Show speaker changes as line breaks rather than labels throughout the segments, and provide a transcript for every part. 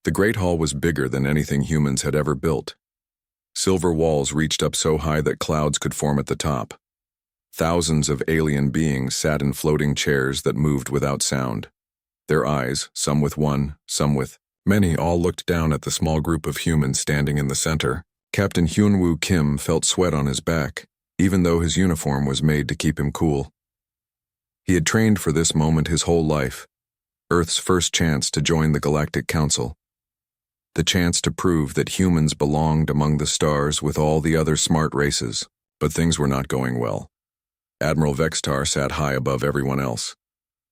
The Great Hall was bigger than anything humans had ever built. Silver walls reached up so high that clouds could form at the top. Thousands of alien beings sat in floating chairs that moved without sound. Their eyes, some with one, some with many, all looked down at the small group of humans standing in the center. Captain Hyunwoo Kim felt sweat on his back, even though his uniform was made to keep him cool. He had trained for this moment his whole life, Earth's first chance to join the Galactic Council. The chance to prove that humans belonged among the stars with all the other smart races. But things were not going well. Admiral Vextar sat high above everyone else.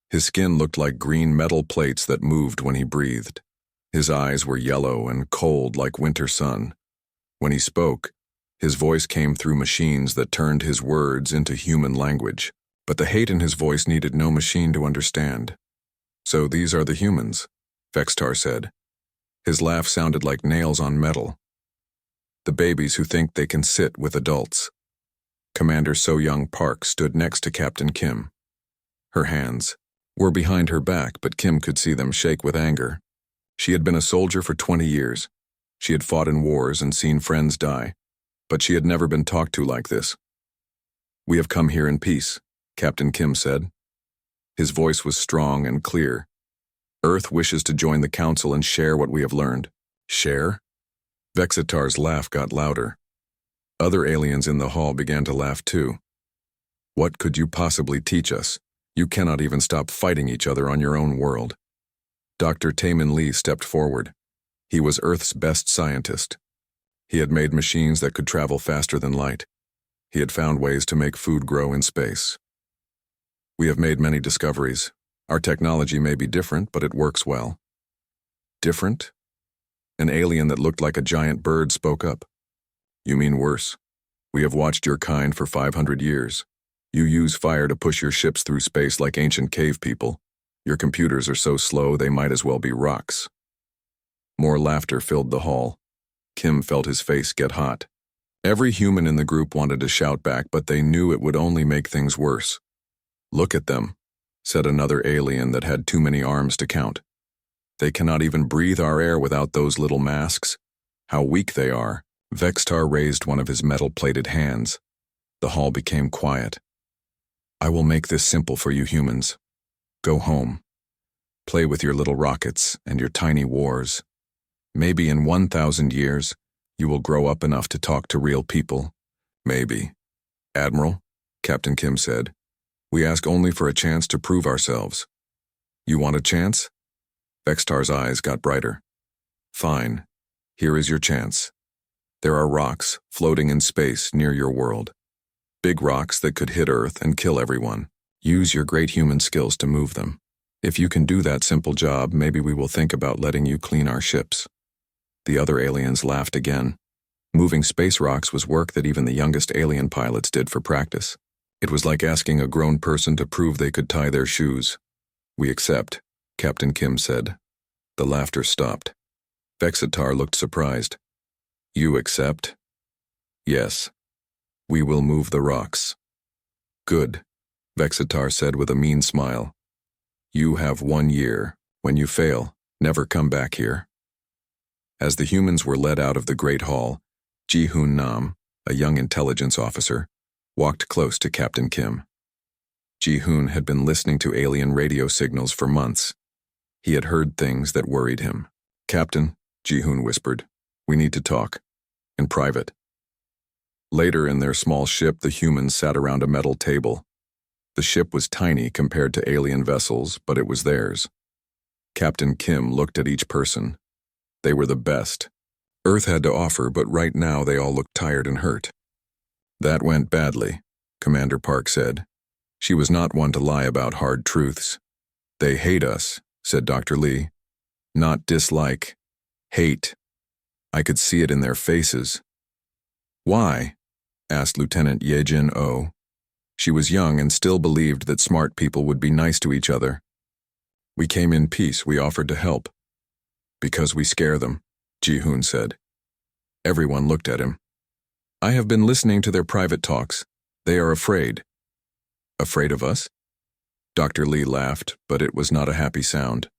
His skin looked like green metal plates that moved when he breathed. His eyes were yellow and cold like winter sun. When he spoke, his voice came through machines that turned his words into human language. But the hate in his voice needed no machine to understand. "So these are the humans," Vextar said. His laugh sounded like nails on metal. "The babies who think they can sit with adults." Commander So-Young Park stood next to Captain Kim. Her hands were behind her back, but Kim could see them shake with anger. She had been a soldier for 20 years. She had fought in wars and seen friends die, but she had never been talked to like this. "We have come here in peace," Captain Kim said. His voice was strong and clear. "Earth wishes to join the Council and share what we have learned." "Share?" Vexitar's laugh got louder. Other aliens in the hall began to laugh too. "What could you possibly teach us? You cannot even stop fighting each other on your own world." Dr. Taemin Lee stepped forward. He was Earth's best scientist. He had made machines that could travel faster than light. He had found ways to make food grow in space. "We have made many discoveries. Our technology may be different, but it works well." "Different?" An alien that looked like a giant bird spoke up. "You mean worse. We have watched your kind for 500 years. You use fire to push your ships through space like ancient cave people. Your computers are so slow they might as well be rocks." More laughter filled the hall. Kim felt his face get hot. Every human in the group wanted to shout back, but they knew it would only make things worse. "Look at them," said another alien that had too many arms to count. "They cannot even breathe our air without those little masks. How weak they are." Vextar raised one of his metal-plated hands. The hall became quiet. "I will make this simple for you humans. Go home. Play with your little rockets and your tiny wars. Maybe in 1,000 years, you will grow up enough to talk to real people. Maybe." "Admiral," Captain Kim said, "we ask only for a chance to prove ourselves." "You want a chance?" Vextar's eyes got brighter. "Fine. Here is your chance. There are rocks floating in space near your world. Big rocks that could hit Earth and kill everyone. Use your great human skills to move them. If you can do that simple job, maybe we will think about letting you clean our ships." The other aliens laughed again. Moving space rocks was work that even the youngest alien pilots did for practice. It was like asking a grown person to prove they could tie their shoes. "We accept," Captain Kim said. The laughter stopped. Vexitar looked surprised. "You accept?" "Yes. We will move the rocks." "Good," Vexitar said with a mean smile. "You have 1 year. When you fail, never come back here." As the humans were led out of the Great Hall, Ji-Hoon Nam, a young intelligence officer, walked close to Captain Kim. Ji-Hoon had been listening to alien radio signals for months. He had heard things that worried him. "Captain," Ji-Hoon whispered, "we need to talk. In private." Later in their small ship, the humans sat around a metal table. The ship was tiny compared to alien vessels, but it was theirs. Captain Kim looked at each person. They were the best Earth had to offer, but right now they all looked tired and hurt. "That went badly," Commander Park said. She was not one to lie about hard truths. "They hate us," said Dr. Lee. "Not dislike. Hate. I could see it in their faces." "Why?" asked Lieutenant Yejin Oh. She was young and still believed that smart people would be nice to each other. "We came in peace. We offered to help." "Because we scare them," Ji-Hoon said. Everyone looked at him. "I have been listening to their private talks. They are afraid." "Afraid of us?" Dr. Lee laughed, but it was not a happy sound.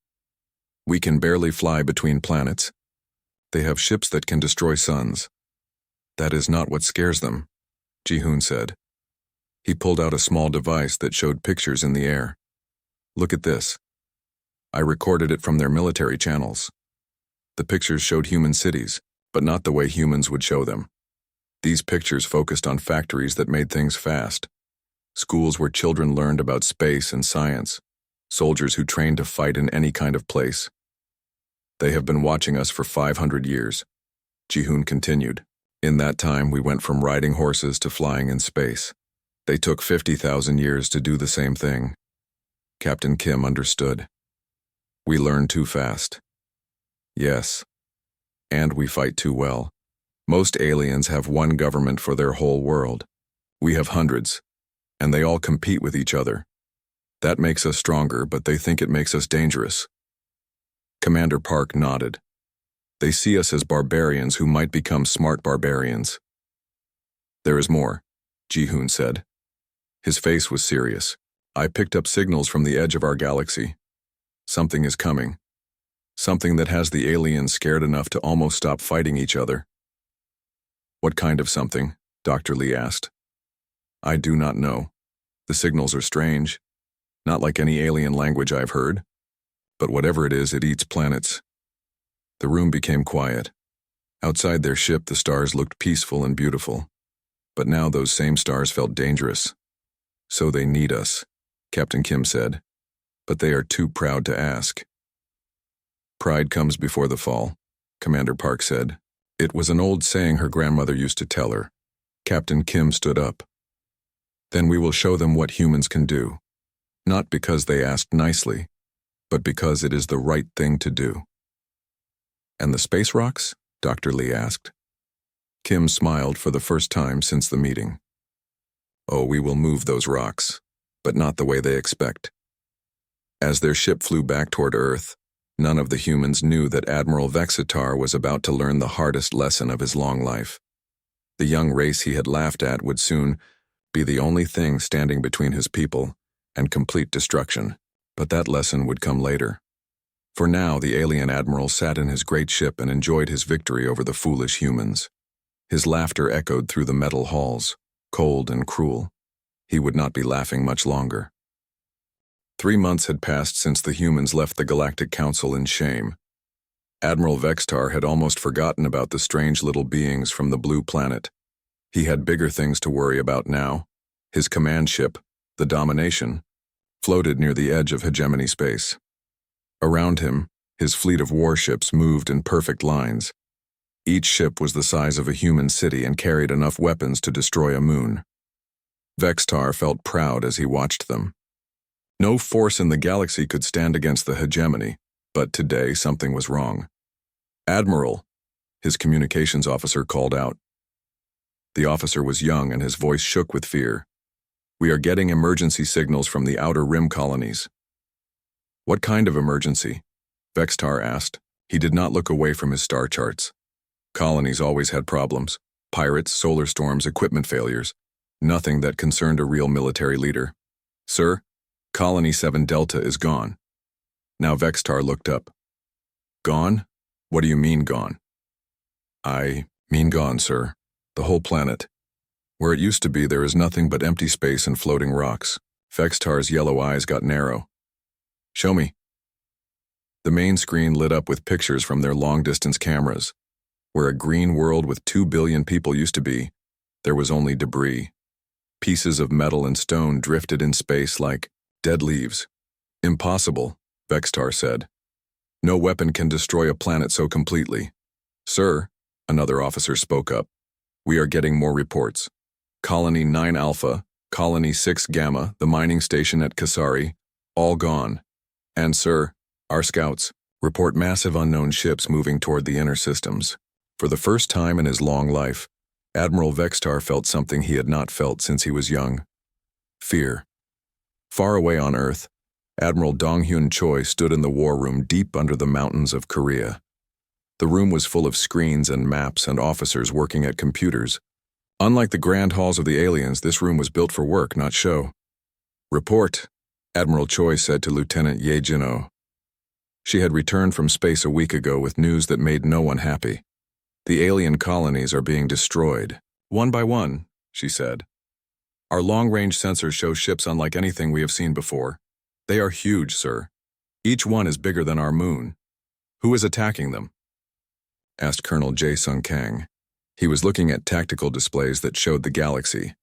We can barely fly between planets. They have ships that can destroy suns. That is not what scares them, Ji-hoon said. He pulled out a small device that showed pictures in the air. Look at this. I recorded it from their military channels. The pictures showed human cities, but not the way humans would show them. These pictures focused on factories that made things fast, schools where children learned about space and science, soldiers who trained to fight in any kind of place. They have been watching us for 500 years, Ji-hoon continued. In that time, we went from riding horses to flying in space. They took 50,000 years to do the same thing. Captain Kim understood. We learn too fast. Yes. And we fight too well. Most aliens have one government for their whole world. We have hundreds, and they all compete with each other. That makes us stronger, but they think it makes us dangerous. Commander Park nodded. They see us as barbarians who might become smart barbarians. There is more, Ji-hoon said. His face was serious. I picked up signals from the edge of our galaxy. Something is coming. Something that has the aliens scared enough to almost stop fighting each other. What kind of something? Dr. Lee asked. I do not know. The signals are strange. Not like any alien language I've heard. But whatever it is, it eats planets. The room became quiet. Outside their ship, the stars looked peaceful and beautiful. But now those same stars felt dangerous. So they need us, Captain Kim said. But they are too proud to ask. Pride comes before the fall, Commander Park said. It was an old saying her grandmother used to tell her. Captain Kim stood up. Then we will show them what humans can do. Not because they asked nicely, but because it is the right thing to do. And the space rocks? Dr. Lee asked. Kim smiled for the first time since the meeting. Oh, we will move those rocks, but not the way they expect. As their ship flew back toward Earth, none of the humans knew that Admiral Vexitar was about to learn the hardest lesson of his long life. The young race he had laughed at would soon be the only thing standing between his people and complete destruction, but that lesson would come later. For now, the alien admiral sat in his great ship and enjoyed his victory over the foolish humans. His laughter echoed through the metal halls, cold and cruel. He would not be laughing much longer. 3 months had passed since the humans left the Galactic Council in shame. Admiral Vextar had almost forgotten about the strange little beings from the blue planet. He had bigger things to worry about now. His command ship, the Domination, floated near the edge of hegemony space. Around him, his fleet of warships moved in perfect lines. Each ship was the size of a human city and carried enough weapons to destroy a moon. Vextar felt proud as he watched them. No force in the galaxy could stand against the hegemony, but today something was wrong. Admiral, his communications officer called out. The officer was young and his voice shook with fear. We are getting emergency signals from the outer rim colonies. What kind of emergency? Vextar asked. He did not look away from his star charts. Colonies always had problems. Pirates, solar storms, equipment failures. Nothing that concerned a real military leader. Sir, Colony 7 Delta is gone. Now Vextar looked up. Gone? What do you mean gone? I mean gone, sir. The whole planet. Where it used to be, there is nothing but empty space and floating rocks. Vextar's yellow eyes got narrow. Show me. The main screen lit up with pictures from their long-distance cameras. Where a green world with 2 billion people used to be, there was only debris. Pieces of metal and stone drifted in space like dead leaves. Impossible, Vextar said. No weapon can destroy a planet so completely. Sir, another officer spoke up. We are getting more reports. Colony 9 Alpha, Colony 6 Gamma, the mining station at Kasari, all gone. And sir, our scouts report massive unknown ships moving toward the inner systems. For the first time in his long life, Admiral Vextar felt something he had not felt since he was young. Fear. Far away on Earth, Admiral Dong-Hyun Choi stood in the war room deep under the mountains of Korea. The room was full of screens and maps and officers working at computers. Unlike the grand halls of the aliens, this room was built for work, not show. Report, Admiral Choi said to Lieutenant Ye Jin-oh. She had returned from space a week ago with news that made no one happy. The alien colonies are being destroyed. One by one, she said. Our long-range sensors show ships unlike anything we have seen before. They are huge, sir. Each one is bigger than our moon. Who is attacking them? Asked Colonel Jae Sung Kang. He was looking at tactical displays that showed the galaxy.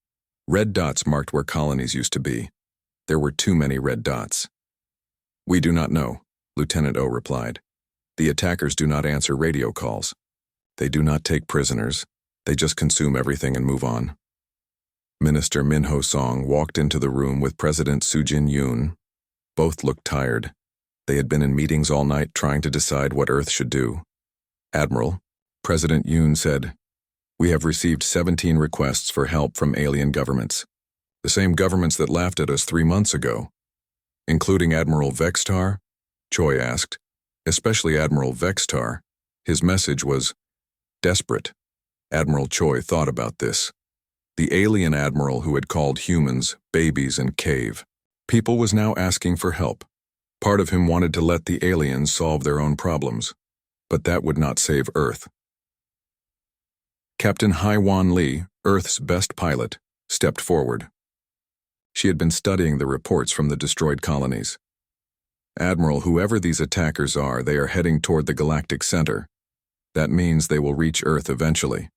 Red dots marked where colonies used to be. There were too many red dots. We do not know, Lieutenant O replied. The attackers do not answer radio calls. They do not take prisoners. They just consume everything and move on. Minister Min Ho Song walked into the room with President Soo Jin Yoon. Both looked tired. They had been in meetings all night trying to decide what Earth should do. Admiral, President Yoon said, we have received 17 requests for help from alien governments. The same governments that laughed at us 3 months ago. Including Admiral Vextar? Choi asked. Especially Admiral Vextar. His message was desperate. Admiral Choi thought about this. The alien admiral who had called humans babies and cave. People was now asking for help. Part of him wanted to let the aliens solve their own problems. But that would not save Earth. Captain Hai-Wan Lee, Earth's best pilot, stepped forward. She had been studying the reports from the destroyed colonies. Admiral, whoever these attackers are, they are heading toward the galactic center. That means they will reach Earth eventually.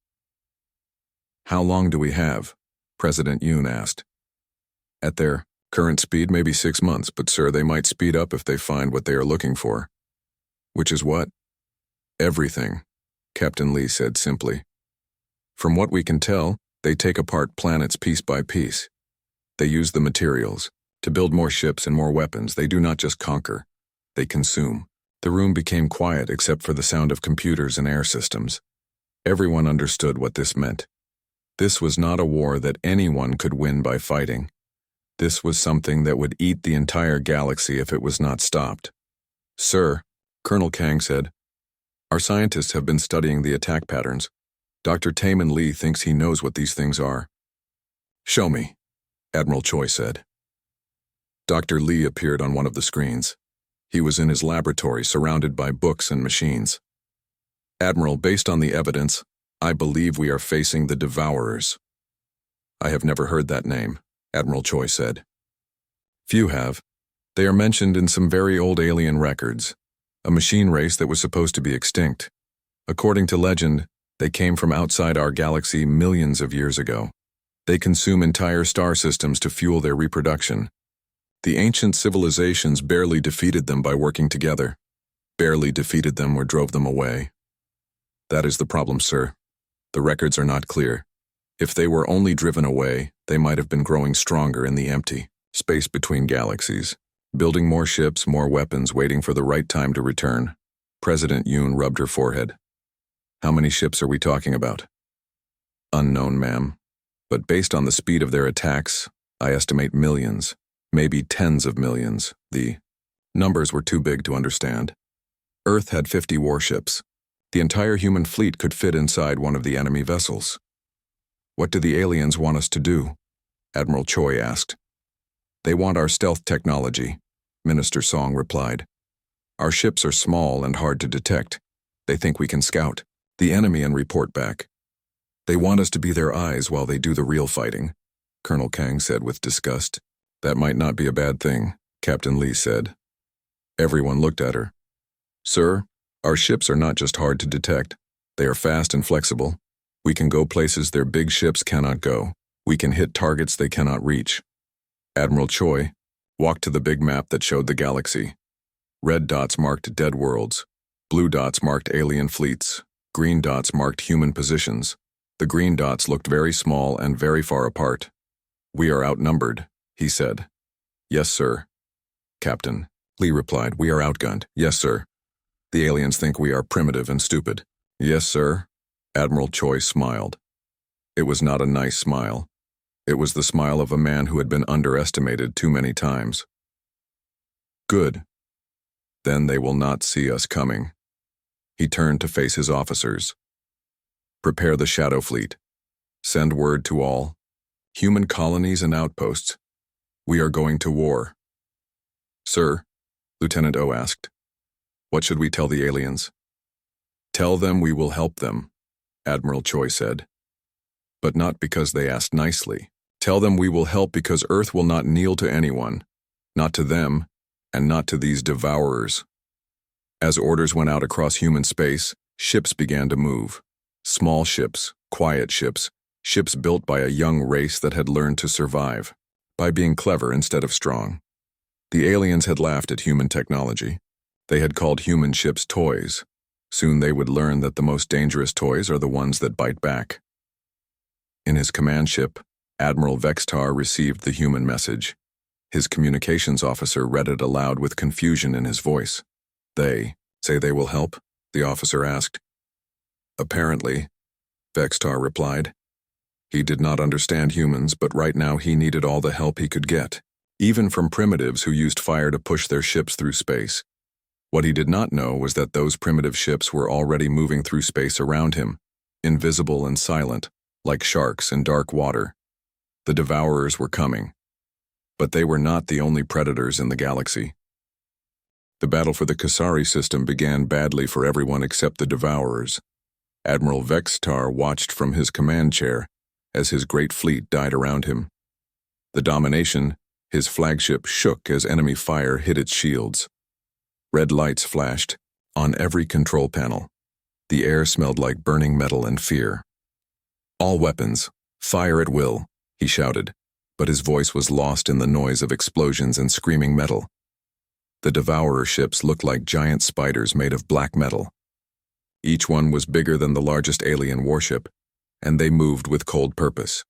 How long do we have? President Yoon asked. At their current speed, maybe 6 months, but sir, they might speed up if they find what they are looking for. Which is what? Everything, Captain Lee said simply. From what we can tell, they take apart planets piece by piece. They use the materials to build more ships and more weapons. They do not just conquer. They consume. The room became quiet except for the sound of computers and air systems. Everyone understood what this meant. This was not a war that anyone could win by fighting. This was something that would eat the entire galaxy if it was not stopped. Sir, Colonel Kang said, our scientists have been studying the attack patterns. Dr. Taemin Lee thinks he knows what these things are. Show me, Admiral Choi said. Dr. Lee appeared on one of the screens. He was in his laboratory surrounded by books and machines. Admiral, based on the evidence, I believe we are facing the Devourers. I have never heard that name, Admiral Choi said. Few have. They are mentioned in some very old alien records, a machine race that was supposed to be extinct. According to legend, they came from outside our galaxy millions of years ago. They consume entire star systems to fuel their reproduction. The ancient civilizations barely defeated them by working together. Barely defeated them or drove them away. That is the problem, sir. The records are not clear. If they were only driven away, they might have been growing stronger in the empty space between galaxies, building more ships, more weapons, waiting for the right time to return. President Yoon rubbed her forehead. How many ships are we talking about? Unknown, ma'am. But based on the speed of their attacks, I estimate millions, maybe tens of millions. The numbers were too big to understand. Earth had 50 warships. The entire human fleet could fit inside one of the enemy vessels. What do the aliens want us to do? Admiral Choi asked. They want our stealth technology, Minister Song replied. Our ships are small and hard to detect. They think we can scout the enemy and report back. They want us to be their eyes while they do the real fighting, Colonel Kang said with disgust. That might not be a bad thing, Captain Lee said. Everyone looked at her. Sir, our ships are not just hard to detect. They are fast and flexible. We can go places their big ships cannot go. We can hit targets they cannot reach. Admiral Choi walked to the big map that showed the galaxy. Red dots marked dead worlds. Blue dots marked alien fleets. Green dots marked human positions. The green dots looked very small and very far apart. We are outnumbered, he said. Yes, sir. Captain, Lee replied, we are outgunned. Yes, sir. The aliens think we are primitive and stupid. Yes, sir. Admiral Choi smiled. It was not a nice smile. It was the smile of a man who had been underestimated too many times. Good. Then they will not see us coming. He turned to face his officers. Prepare the Shadow Fleet. Send word to all human colonies and outposts. We are going to war. Sir, Lieutenant O asked. What should we tell the aliens? Tell them we will help them, Admiral Choi said. But not because they asked nicely. Tell them we will help because Earth will not kneel to anyone, not to them, and not to these devourers. As orders went out across human space, ships began to move. Small ships, quiet ships, ships built by a young race that had learned to survive, by being clever instead of strong. The aliens had laughed at human technology. They had called human ships toys. Soon they would learn that the most dangerous toys are the ones that bite back. In his command ship, Admiral Vextar received the human message. His communications officer read it aloud with confusion in his voice. They say they will help? The officer asked. Apparently, Vextar replied. He did not understand humans, but right now he needed all the help he could get, even from primitives who used fire to push their ships through space. What he did not know was that those primitive ships were already moving through space around him, invisible and silent, like sharks in dark water. The devourers were coming. But they were not the only predators in the galaxy. The battle for the Kasari system began badly for everyone except the devourers. Admiral Vextar watched from his command chair as his great fleet died around him. The Domination, his flagship, shook as enemy fire hit its shields. Red lights flashed on every control panel. The air smelled like burning metal and fear. All weapons, fire at will, he shouted, but his voice was lost in the noise of explosions and screaming metal. The devourer ships looked like giant spiders made of black metal. Each one was bigger than the largest alien warship, and they moved with cold purpose.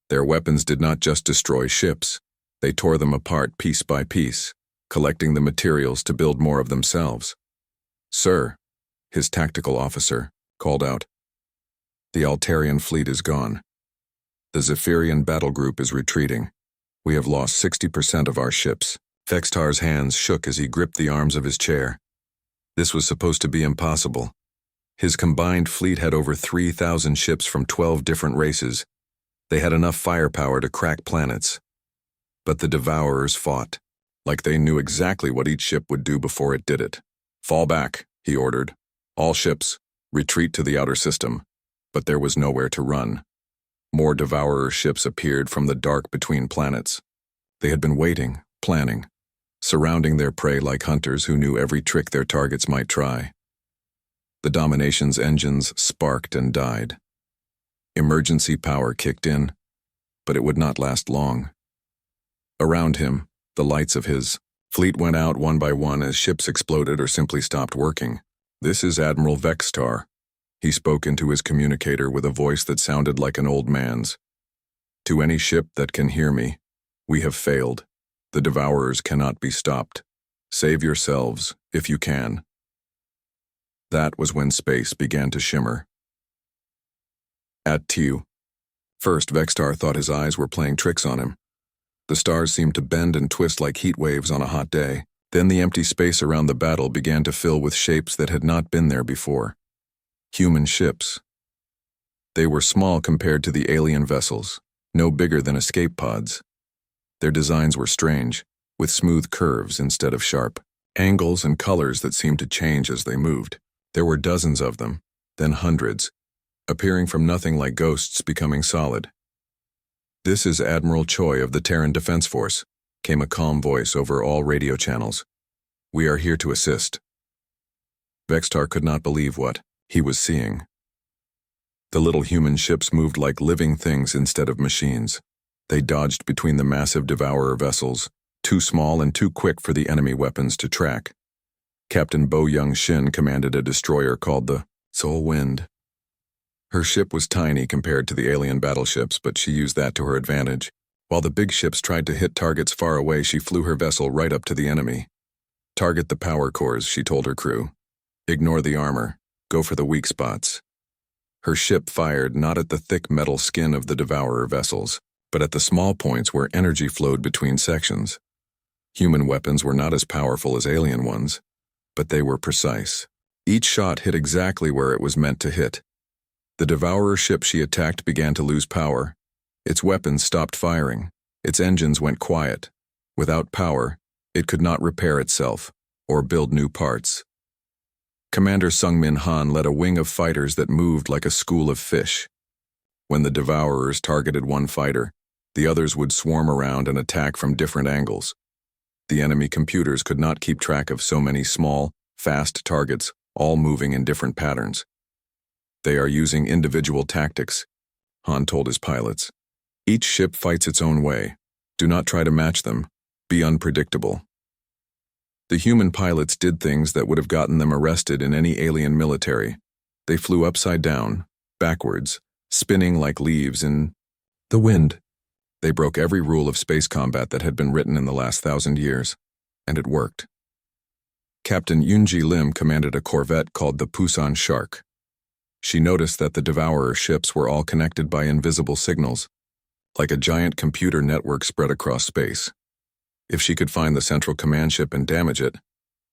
Their weapons did not just destroy ships, they tore them apart piece by piece, collecting the materials to build more of themselves. Sir, his tactical officer called out. The Altarian fleet is gone. The Zephyrian battle group is retreating. We have lost 60% of our ships. Vextar's hands shook as he gripped the arms of his chair. This was supposed to be impossible. His combined fleet had over 3,000 ships from 12 different races. They had enough firepower to crack planets. But the Devourers fought, like they knew exactly what each ship would do before it did it. Fall back, he ordered. All ships, retreat to the outer system. But there was nowhere to run. More Devourer ships appeared from the dark between planets. They had been waiting, planning, surrounding their prey like hunters who knew every trick their targets might try. The Domination's engines sparked and died. Emergency power kicked in, but it would not last long. Around him, the lights of his fleet went out one by one as ships exploded or simply stopped working. This is Admiral Vextar. He spoke into his communicator with a voice that sounded like an old man's. To any ship that can hear me, we have failed. The Devourers cannot be stopped. Save yourselves, if you can. That was when space began to shimmer. At Tew. First, Vextar thought his eyes were playing tricks on him. The stars seemed to bend and twist like heat waves on a hot day. Then the empty space around the battle began to fill with shapes that had not been there before. Human ships. They were small compared to the alien vessels, no bigger than escape pods. Their designs were strange, with smooth curves instead of sharp angles and colors that seemed to change as they moved. There were dozens of them, then hundreds, appearing from nothing like ghosts becoming solid. This is Admiral Choi of the Terran Defense Force, came a calm voice over all radio channels. We are here to assist. Vextar could not believe what he was seeing. The little human ships moved like living things instead of machines. They dodged between the massive Devourer vessels, too small and too quick for the enemy weapons to track. Captain Bo Young Shin commanded a destroyer called the Soul Wind. Her ship was tiny compared to the alien battleships, but she used that to her advantage. While the big ships tried to hit targets far away, she flew her vessel right up to the enemy. Target the power cores, she told her crew. Ignore the armor. Go for the weak spots. Her ship fired not at the thick metal skin of the Devourer vessels, but at the small points where energy flowed between sections. Human weapons were not as powerful as alien ones, but they were precise. Each shot hit exactly where it was meant to hit. The Devourer ship she attacked began to lose power. Its weapons stopped firing. Its engines went quiet. Without power, it could not repair itself or build new parts. Commander Sung-min Han led a wing of fighters that moved like a school of fish. When the Devourers targeted one fighter, the others would swarm around and attack from different angles. The enemy computers could not keep track of so many small, fast targets, all moving in different patterns. They are using individual tactics, Han told his pilots. Each ship fights its own way. Do not try to match them. Be unpredictable. The human pilots did things that would have gotten them arrested in any alien military. They flew upside down, backwards, spinning like leaves in the wind. They broke every rule of space combat that had been written in the last 1,000 years, and it worked. Captain Yoonji Lim commanded a corvette called the Pusan Shark. She noticed that the Devourer ships were all connected by invisible signals, like a giant computer network spread across space. If she could find the central command ship and damage it,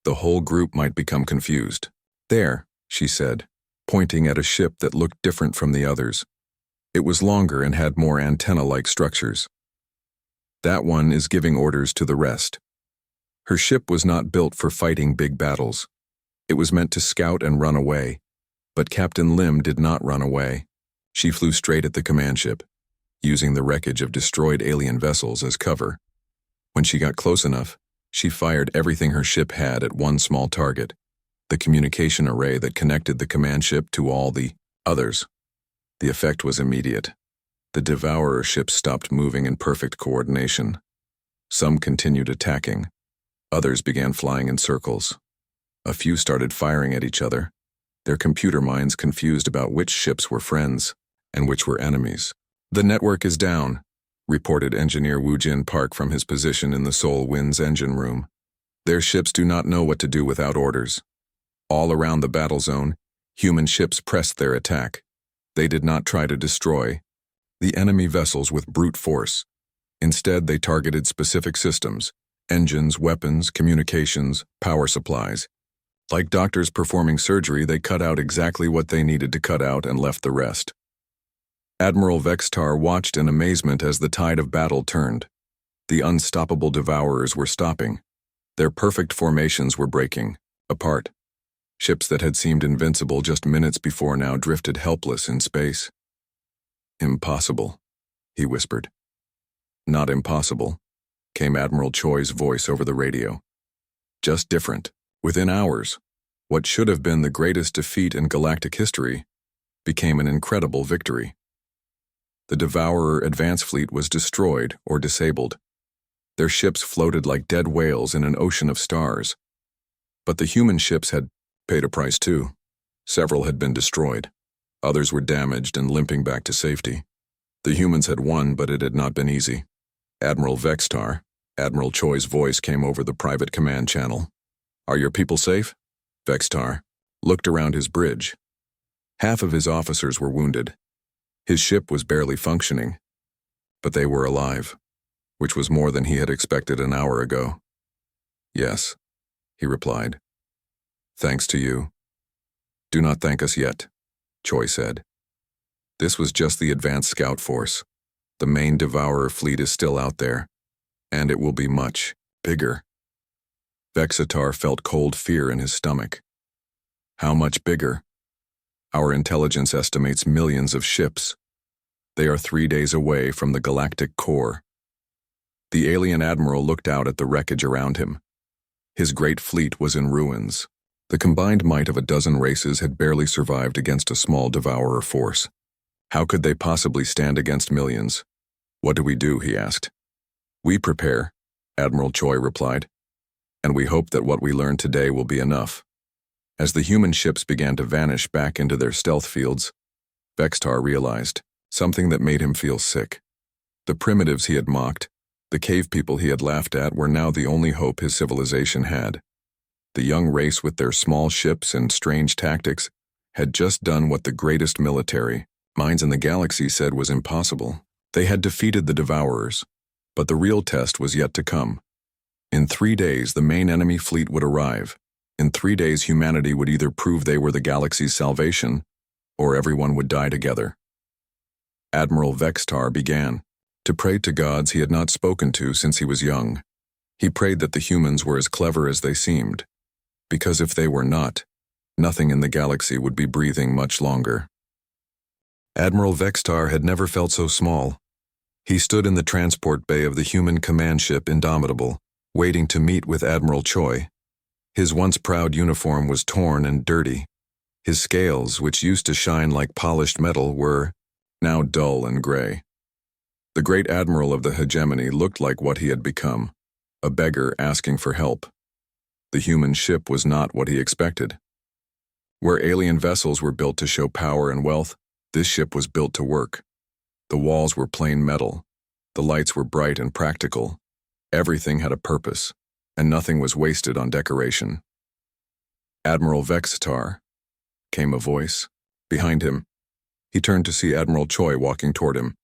the whole group might become confused. There, she said, pointing at a ship that looked different from the others. It was longer and had more antenna-like structures. That one is giving orders to the rest. Her ship was not built for fighting big battles. It was meant to scout and run away. But Captain Lim did not run away. She flew straight at the command ship, using the wreckage of destroyed alien vessels as cover. When she got close enough, she fired everything her ship had at one small target, the communication array that connected the command ship to all the others. The effect was immediate. The Devourer ships stopped moving in perfect coordination. Some continued attacking. Others began flying in circles. A few started firing at each other, their computer minds confused about which ships were friends and which were enemies. The network is down, reported engineer Woo Jin Park from his position in the Seoul Wind's engine room. Their ships do not know what to do without orders. All around the battle zone, human ships pressed their attack. They did not try to destroy the enemy vessels with brute force. Instead, they targeted specific systems, engines, weapons, communications, power supplies. Like doctors performing surgery, they cut out exactly what they needed to cut out and left the rest. Admiral Vextar watched in amazement as the tide of battle turned. The unstoppable Devourers were stopping. Their perfect formations were breaking apart. Ships that had seemed invincible just minutes before now drifted helpless in space. Impossible, he whispered. Not impossible, came Admiral Choi's voice over the radio. Just different. Within hours, what should have been the greatest defeat in galactic history became an incredible victory. The Devourer advance fleet was destroyed or disabled. Their ships floated like dead whales in an ocean of stars. But the human ships had paid a price too. Several had been destroyed. Others were damaged and limping back to safety. The humans had won, but it had not been easy. Admiral Vextar, Admiral Choi's voice came over the private command channel. Are your people safe? Vextar looked around his bridge. Half of his officers were wounded. His ship was barely functioning, but they were alive, which was more than he had expected an hour ago. Yes, he replied. Thanks to you. Do not thank us yet, Choi said. This was just the advanced scout force. The main Devourer fleet is still out there, and it will be much bigger. Vexatar felt cold fear in his stomach. How much bigger? Our intelligence estimates millions of ships. They are 3 days away from the galactic core. The alien admiral looked out at the wreckage around him. His great fleet was in ruins. The combined might of a dozen races had barely survived against a small Devourer force. How could they possibly stand against millions? What do we do, he asked. We prepare, Admiral Choi replied. And we hope that what we learned today will be enough. As the human ships began to vanish back into their stealth fields, Vextar realized something that made him feel sick. The primitives he had mocked, the cave people he had laughed at, were now the only hope his civilization had. The young race with their small ships and strange tactics had just done what the greatest military minds in the galaxy said was impossible. They had defeated the Devourers, but the real test was yet to come. In 3 days, the main enemy fleet would arrive. In 3 days, humanity would either prove they were the galaxy's salvation, or everyone would die together. Admiral Vextar began to pray to gods he had not spoken to since he was young. He prayed that the humans were as clever as they seemed, because if they were not, Nothing in the galaxy would be breathing much longer. Admiral Vextar had never felt so small. He stood in the transport bay of the human command ship Indomitable, waiting to meet with Admiral Choi. His once proud uniform was torn and dirty. His scales, which used to shine like polished metal, were now dull and gray. The great admiral of the hegemony looked like what he had become, a beggar asking for help. The human ship was not what he expected. Where alien vessels were built to show power and wealth, this ship was built to work. The walls were plain metal. The lights were bright and practical. Everything had a purpose, and nothing was wasted on decoration. Admiral Vextar, came a voice. Behind him, he turned to see Admiral Choi walking toward him.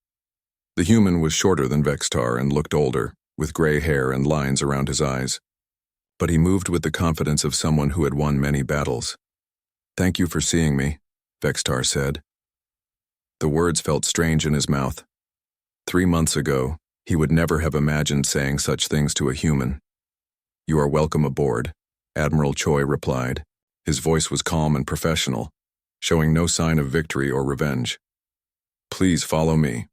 The human was shorter than Vextar and looked older, with gray hair and lines around his eyes. But he moved with the confidence of someone who had won many battles. "Thank you for seeing me," Vextar said. The words felt strange in his mouth. 3 months ago, he would never have imagined saying such things to a human. "You are welcome aboard," Admiral Choi replied. His voice was calm and professional, showing no sign of victory or revenge. "Please follow me."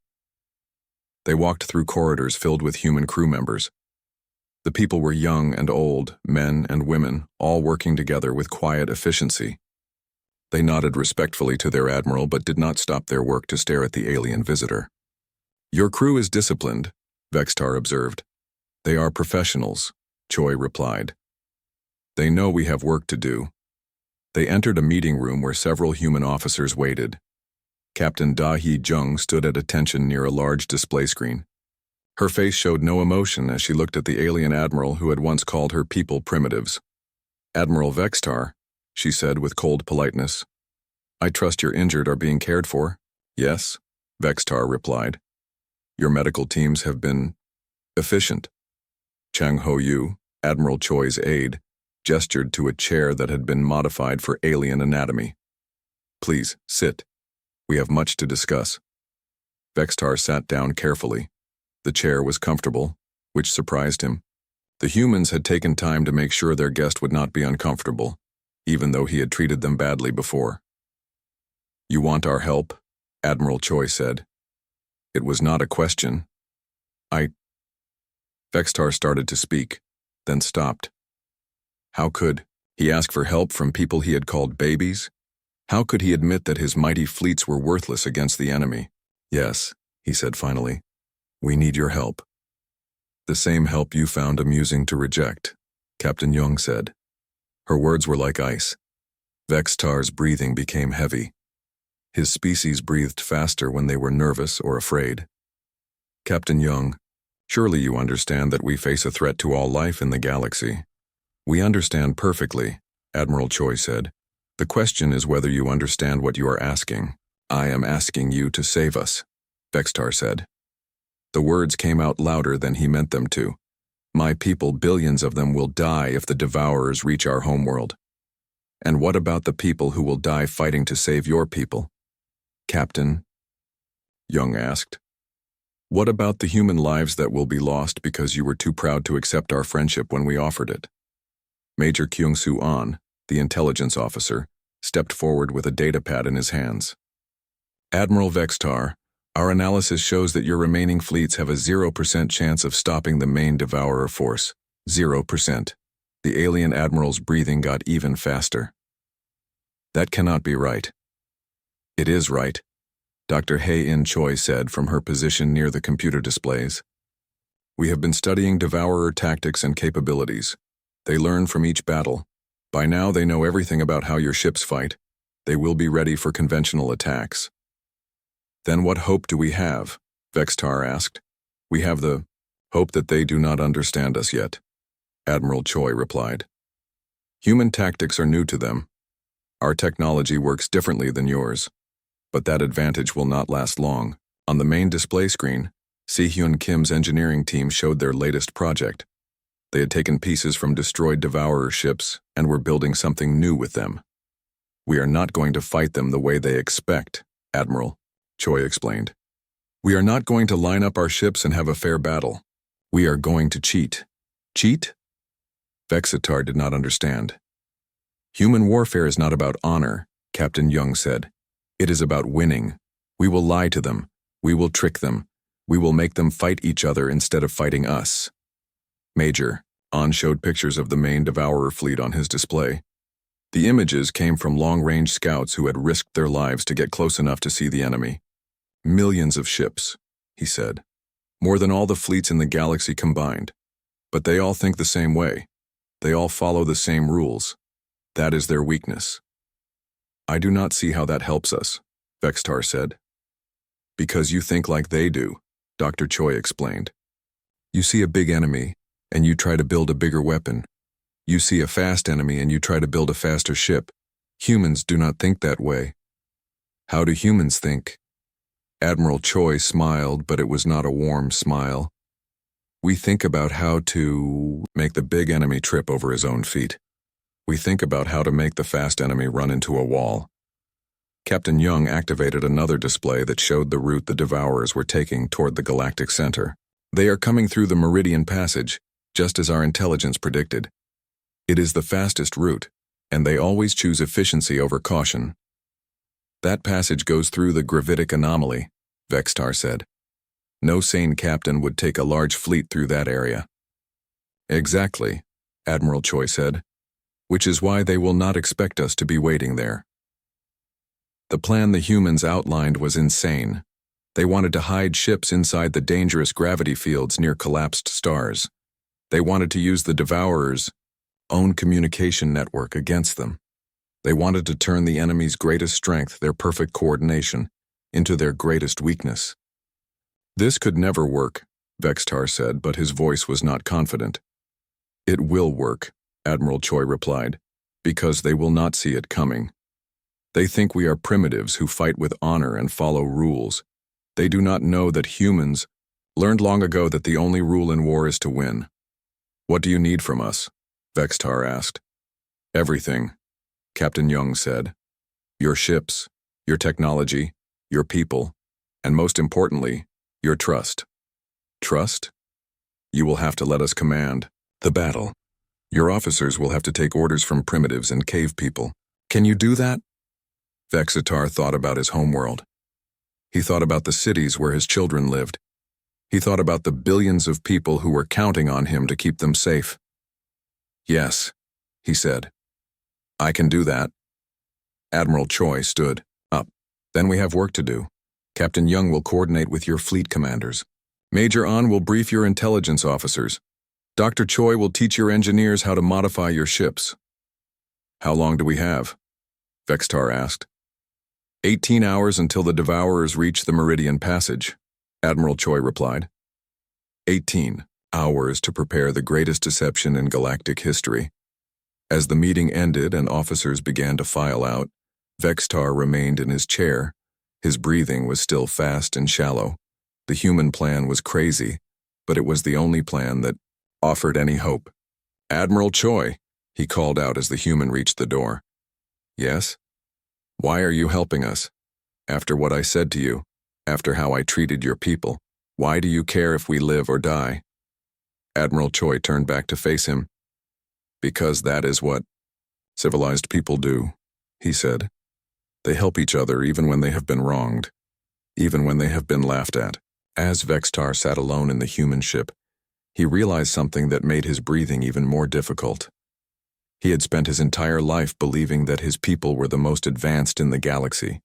They walked through corridors filled with human crew members. The people were young and old, men and women, all working together with quiet efficiency. They nodded respectfully to their admiral but did not stop their work to stare at the alien visitor. "Your crew is disciplined," Vextar observed. "They are professionals," Choi replied. "They know we have work to do." They entered a meeting room where several human officers waited. Captain Da-hee Jung stood at attention near a large display screen. Her face showed no emotion as she looked at the alien admiral who had once called her people primitives. "Admiral Vextar," she said with cold politeness. "I trust your injured are being cared for." "Yes," Vextar replied. "Your medical teams have been efficient." Chang Ho-yu, Admiral Choi's aide, gestured to a chair that had been modified for alien anatomy. "Please, sit. We have much to discuss." Vextar sat down carefully. The chair was comfortable, which surprised him. The humans had taken time to make sure their guest would not be uncomfortable, even though he had treated them badly before. "You want our help?" Admiral Choi said. It was not a question. Vextar started to speak, then stopped. How could he ask for help from people he had called babies? How could he admit that his mighty fleets were worthless against the enemy? "Yes," he said finally. "We need your help." "The same help you found amusing to reject," Captain Young said. Her words were like ice. Vextar's breathing became heavy. His species breathed faster when they were nervous or afraid. "Captain Young, surely you understand that we face a threat to all life in the galaxy." "We understand perfectly," Admiral Choi said. "The question is whether you understand what you are asking." "I am asking you to save us," Vextar said. The words came out louder than he meant them to. "My people, billions of them, will die if the Devourers reach our homeworld." "And what about the people who will die fighting to save your people?" "Captain," Young asked, "what about the human lives that will be lost because you were too proud to accept our friendship when we offered it?" Major Kyung-soo An, the intelligence officer, stepped forward with a datapad in his hands. "Admiral Vextar, our analysis shows that your remaining fleets have a 0% chance of stopping the main Devourer force. 0%. The alien admiral's breathing got even faster. "That cannot be right." "It is right," Dr. Hae-in Choi said from her position near the computer displays. "We have been studying Devourer tactics and capabilities. They learn from each battle. By now they know everything about how your ships fight. They will be ready for conventional attacks." "Then what hope do we have?" Vextar asked. "We have the hope that they do not understand us yet," Admiral Choi replied. "Human tactics are new to them. Our technology works differently than yours. But that advantage will not last long." On the main display screen, Si-hyun Kim's engineering team showed their latest project. They had taken pieces from destroyed Devourer ships and were building something new with them. "We are not going to fight them the way they expect, Admiral," Choi explained. "We are not going to line up our ships and have a fair battle. We are going to cheat." "Cheat?" Vextar did not understand. Human warfare is not about honor, Captain Young said. It is about winning. We will lie to them. We will trick them. We will make them fight each other instead of fighting us. Major, On showed pictures of the main Devourer fleet on his display. The images came from long-range scouts who had risked their lives to get close enough to see the enemy. Millions of ships, he said. More than all the fleets in the galaxy combined. But they all think the same way. They all follow the same rules. That is their weakness. I do not see how that helps us, Vextar said. Because you think like they do, Dr. Choi explained. You see a big enemy, and you try to build a bigger weapon. You see a fast enemy and you try to build a faster ship. Humans do not think that way. How do humans think? Admiral Choi smiled, but it was not a warm smile. We think about how to make the big enemy trip over his own feet. We think about how to make the fast enemy run into a wall. Captain Young activated another display that showed the route the Devourers were taking toward the galactic center. They are coming through the Meridian Passage, just as our intelligence predicted. It is the fastest route, and they always choose efficiency over caution. That passage goes through the gravitic anomaly, Vextar said. No sane captain would take a large fleet through that area. Exactly, Admiral Choi said, which is why they will not expect us to be waiting there. The plan the humans outlined was insane. They wanted to hide ships inside the dangerous gravity fields near collapsed stars. They wanted to use the Devourers' own communication network against them. They wanted to turn the enemy's greatest strength, their perfect coordination, into their greatest weakness. This could never work, Vextar said, but his voice was not confident. It will work, Admiral Choi replied, because they will not see it coming. They think we are primitives who fight with honor and follow rules. They do not know that humans learned long ago that the only rule in war is to win. What do you need from us? Vextar asked. Everything, Captain Young said. Your ships, your technology, your people, and most importantly, your trust. Trust? You will have to let us command the battle. Your officers will have to take orders from primitives and cave people. Can you do that? Vexitar thought about his homeworld. He thought about the cities where his children lived. He thought about the billions of people who were counting on him to keep them safe. Yes, he said. I can do that. Admiral Choi stood up. Then we have work to do. Captain Young will coordinate with your fleet commanders. Major On will brief your intelligence officers. Dr. Choi will teach your engineers how to modify your ships. How long do we have? Vextar asked. 18 hours until the Devourers reach the Meridian Passage, Admiral Choi replied. 18 hours to prepare the greatest deception in galactic history. As the meeting ended and officers began to file out, Vextar remained in his chair. His breathing was still fast and shallow. The human plan was crazy, but it was the only plan that offered any hope. Admiral Choi, he called out as the human reached the door. Yes? Why are you helping us? After what I said to you, after how I treated your people, why do you care if we live or die? Admiral Choi turned back to face him. Because that is what civilized people do, he said. They help each other even when they have been wronged, even when they have been laughed at. As Vextar sat alone in the human ship, he realized something that made his breathing even more difficult. He had spent his entire life believing that his people were the most advanced in the galaxy.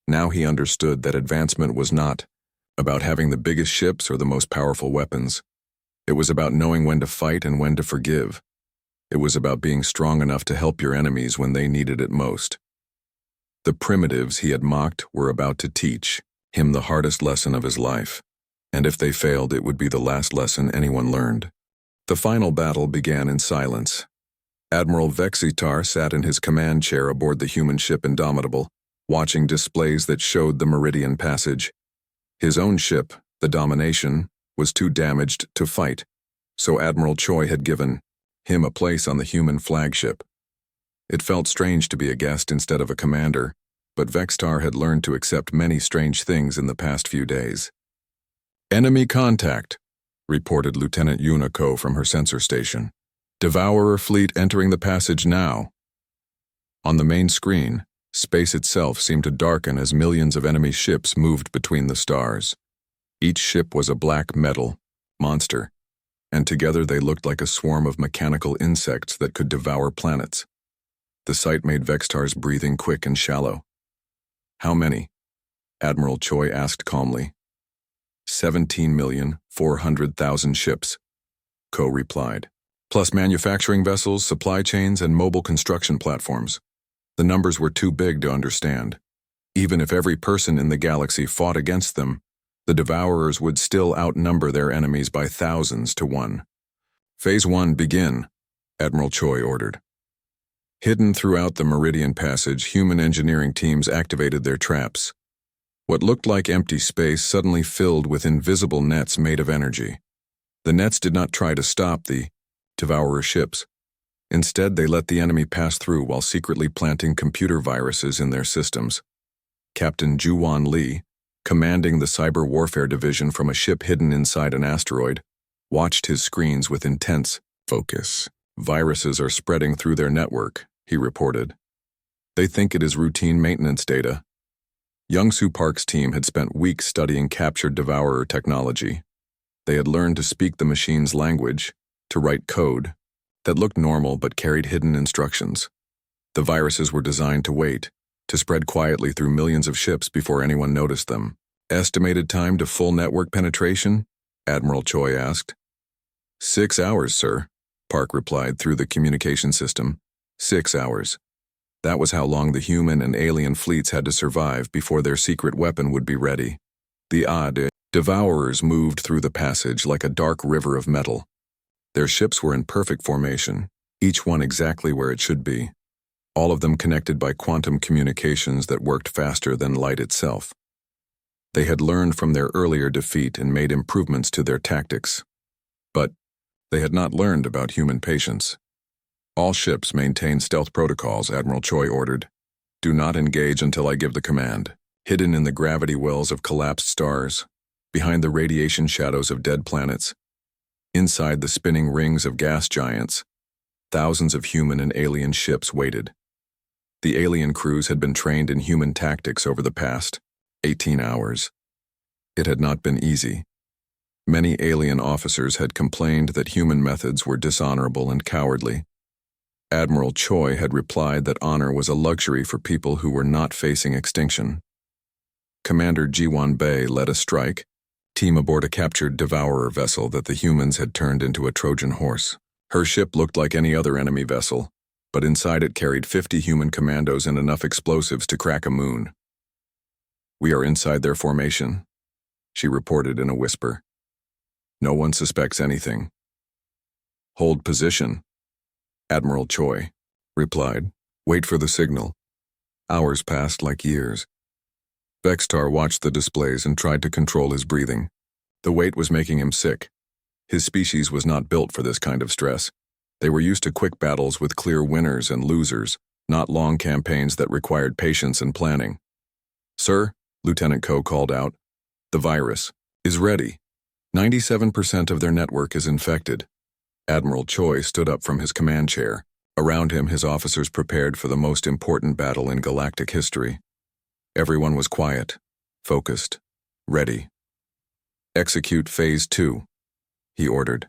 Now he understood that advancement was not about having the biggest ships or the most powerful weapons. It was about knowing when to fight and when to forgive. It was about being strong enough to help your enemies when they needed it most. The primitives he had mocked were about to teach him the hardest lesson of his life, and if they failed, it would be the last lesson anyone learned. The final battle began in silence. Admiral Vexitar sat in his command chair aboard the human ship Indomitable, watching displays that showed the Meridian Passage. His own ship, the Domination, was too damaged to fight, so Admiral Choi had given him a place on the human flagship. It felt strange to be a guest instead of a commander, but Vextar had learned to accept many strange things in the past few days. Enemy contact, reported Lieutenant Yuniko from her sensor station. Devourer fleet entering the passage now. On the main screen, space itself seemed to darken as millions of enemy ships moved between the stars. Each ship was a black metal monster, and together they looked like a swarm of mechanical insects that could devour planets. The sight made Vextar's breathing quick and shallow. "How many?" Admiral Choi asked calmly. 17,400,000 ships, Ko replied, plus manufacturing vessels, supply chains, and mobile construction platforms. The numbers were too big to understand. Even if every person in the galaxy fought against them, the Devourers would still outnumber their enemies by thousands to one. "Phase 1, begin," Admiral Choi ordered. Hidden throughout the Meridian Passage, human engineering teams activated their traps. What looked like empty space suddenly filled with invisible nets made of energy. The nets did not try to stop the Devourer ships. Instead, they let the enemy pass through while secretly planting computer viruses in their systems. Captain Juwan Lee, commanding the Cyber Warfare Division from a ship hidden inside an asteroid, watched his screens with intense focus. "Viruses are spreading through their network," he reported. "They think it is routine maintenance data." Young-Soo Park's team had spent weeks studying captured Devourer technology. They had learned to speak the machine's language, to write code that looked normal but carried hidden instructions. The viruses were designed to wait, to spread quietly through millions of ships before anyone noticed them. "Estimated time to full network penetration?" Admiral Choi asked. 6 hours, sir," Park replied through the communication system. 6 hours. That was how long the human and alien fleets had to survive before their secret weapon would be ready. The Devourers moved through the passage like a dark river of metal. Their ships were in perfect formation, each one exactly where it should be, all of them connected by quantum communications that worked faster than light itself. They had learned from their earlier defeat and made improvements to their tactics. But they had not learned about human patience. "All ships maintain stealth protocols," Admiral Choi ordered. "Do not engage until I give the command." Hidden in the gravity wells of collapsed stars, behind the radiation shadows of dead planets, inside the spinning rings of gas giants, thousands of human and alien ships waited. The alien crews had been trained in human tactics over the past 18 hours. It had not been easy. Many alien officers had complained that human methods were dishonorable and cowardly. Admiral Choi had replied that honor was a luxury for people who were not facing extinction. Commander Jiwon Bae led a strike team aboard a captured Devourer vessel that the humans had turned into a Trojan horse. Her ship looked like any other enemy vessel, but inside it carried 50 human commandos and enough explosives to crack a moon. "We are inside their formation," she reported in a whisper. "No one suspects anything." "Hold position," Admiral Choi replied. "Wait for the signal." Hours passed like years. Vextar watched the displays and tried to control his breathing. The weight was making him sick. His species was not built for this kind of stress. They were used to quick battles with clear winners and losers, not long campaigns that required patience and planning. "Sir," Lieutenant Ko called out, "the virus is ready. 97% of their network is infected." Admiral Choi stood up from his command chair. Around him, his officers prepared for the most important battle in galactic history. Everyone was quiet, focused, ready. "Execute Phase 2, he ordered.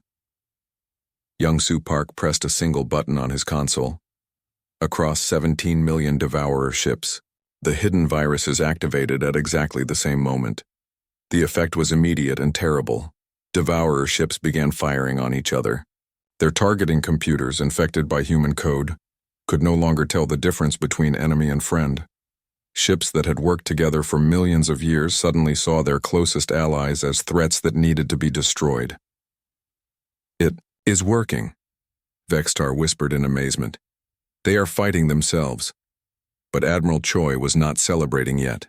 Young-Soo Park pressed a single button on his console. Across 17 million Devourer ships, the hidden viruses activated at exactly the same moment. The effect was immediate and terrible. Devourer ships began firing on each other. Their targeting computers, infected by human code, could no longer tell the difference between enemy and friend. Ships that had worked together for millions of years suddenly saw their closest allies as threats that needed to be destroyed. "It is working," Vextar whispered in amazement. "They are fighting themselves." But Admiral Choi was not celebrating yet.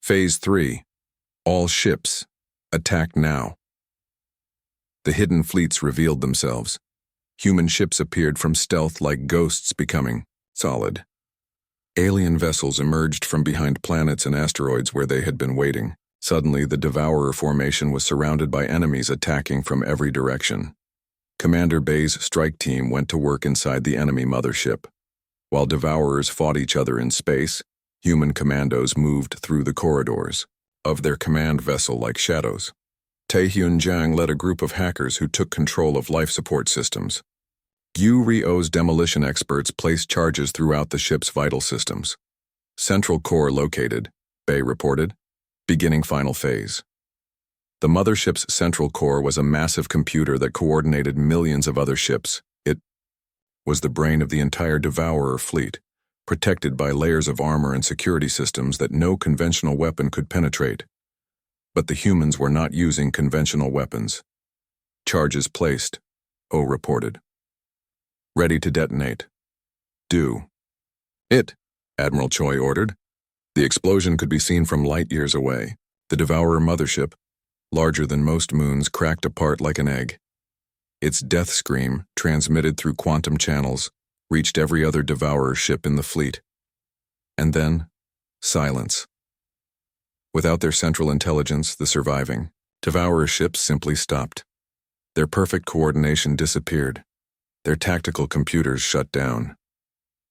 Phase 3. All ships. Attack now. The hidden fleets revealed themselves. Human ships appeared from stealth like ghosts becoming solid. Alien vessels emerged from behind planets and asteroids where they had been waiting. Suddenly, the Devourer formation was surrounded by enemies attacking from every direction. Commander Bae's strike team went to work inside the enemy mothership. While devourers fought each other in space, human commandos moved through the corridors of their command vessel like shadows. Taehyun Jang led a group of hackers who took control of life support systems. Gyu Rio's demolition experts placed charges throughout the ship's vital systems. Central core located, Bay reported, beginning final phase. The mothership's central core was a massive computer that coordinated millions of other ships. It was the brain of the entire Devourer fleet, protected by layers of armor and security systems that no conventional weapon could penetrate. But the humans were not using conventional weapons. Charges placed, O reported. Ready to detonate. Do it, Admiral Choi ordered. The explosion could be seen from light years away. The Devourer mothership, larger than most moons, cracked apart like an egg. Its death scream, transmitted through quantum channels, reached every other Devourer ship in the fleet. And then, silence. Without their central intelligence, the surviving Devourer ships simply stopped. Their perfect coordination disappeared. Their tactical computers shut down.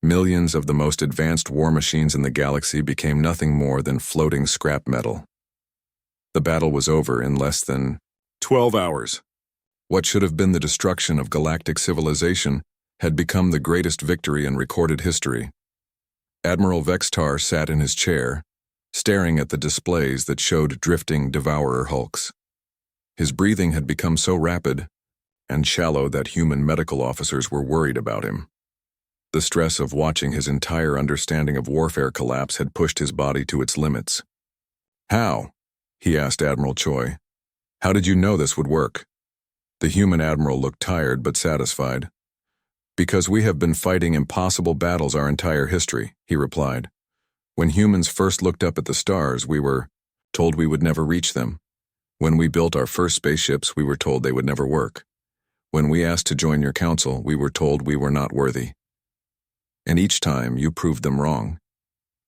Millions of the most advanced war machines in the galaxy became nothing more than floating scrap metal. The battle was over in less than 12 hours. What should have been the destruction of galactic civilization had become the greatest victory in recorded history. Admiral Vextar sat in his chair, staring at the displays that showed drifting Devourer hulks. His breathing had become so rapid and shallow that human medical officers were worried about him. The stress of watching his entire understanding of warfare collapse had pushed his body to its limits. How? He asked Admiral Choi. How did you know this would work? The human admiral looked tired but satisfied. Because we have been fighting impossible battles our entire history, he replied. When humans first looked up at the stars, we were told we would never reach them. When we built our first spaceships, we were told they would never work. When we asked to join your council, we were told we were not worthy. And each time, you proved them wrong.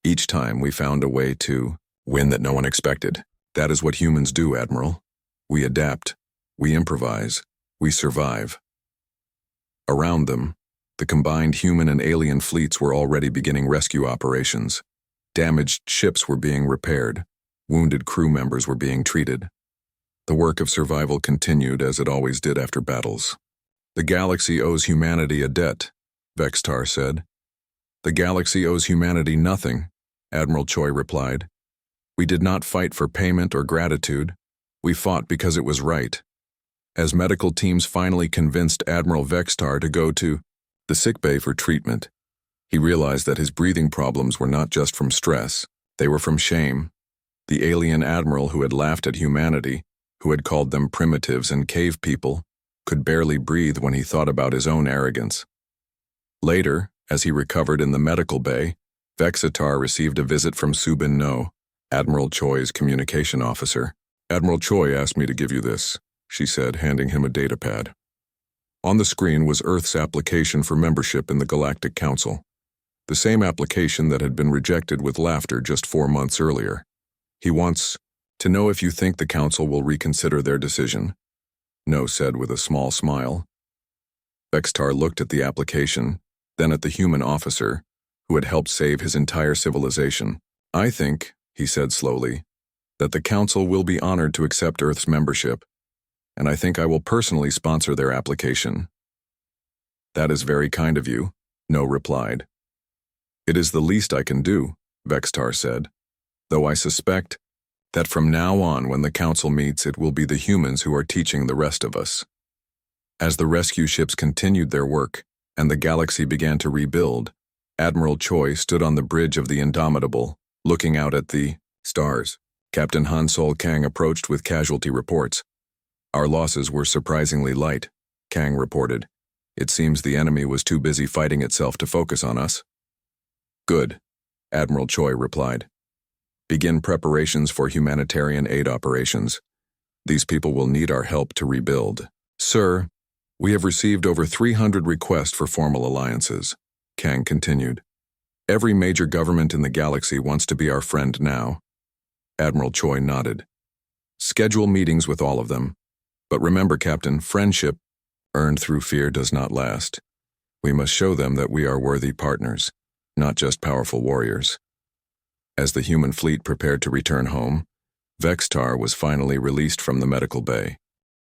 Each time, we found a way to win that no one expected. That is what humans do, Admiral. We adapt, we improvise, we survive. Around them, the combined human and alien fleets were already beginning rescue operations. Damaged ships were being repaired. Wounded crew members were being treated. The work of survival continued as it always did after battles. The galaxy owes humanity a debt, Vextar said. The galaxy owes humanity nothing, Admiral Choi replied. We did not fight for payment or gratitude. We fought because it was right. As medical teams finally convinced Admiral Vextar to go to the sickbay for treatment, he realized that his breathing problems were not just from stress, they were from shame. The alien admiral who had laughed at humanity, who had called them primitives and cave people, could barely breathe when he thought about his own arrogance. Later, as he recovered in the medical bay, Vexitar received a visit from Subin No, Admiral Choi's communication officer. Admiral Choi asked me to give you this, she said, handing him a datapad. On the screen was Earth's application for membership in the Galactic Council, the same application that had been rejected with laughter just 4 months earlier. He wants to know if you think the Council will reconsider their decision, No said with a small smile. Vextar looked at the application, then at the human officer, who had helped save his entire civilization. I think, he said slowly, that the Council will be honored to accept Earth's membership, and I think I will personally sponsor their application. That is very kind of you, No replied. It is the least I can do, Vextar said, though I suspect that from now on when the Council meets it will be the humans who are teaching the rest of us. As the rescue ships continued their work and the galaxy began to rebuild, Admiral Choi stood on the bridge of the Indomitable, looking out at the stars. Captain Han Sol Kang approached with casualty reports. Our losses were surprisingly light, Kang reported. It seems the enemy was too busy fighting itself to focus on us. Good, Admiral Choi replied. Begin preparations for humanitarian aid operations. These people will need our help to rebuild. Sir, we have received over 300 requests for formal alliances, Kang continued. Every major government in the galaxy wants to be our friend now. Admiral Choi nodded. Schedule meetings with all of them. But remember, Captain, friendship earned through fear does not last. We must show them that we are worthy partners. not just powerful warriors. As the human fleet prepared to return home, Vextar was finally released from the medical bay.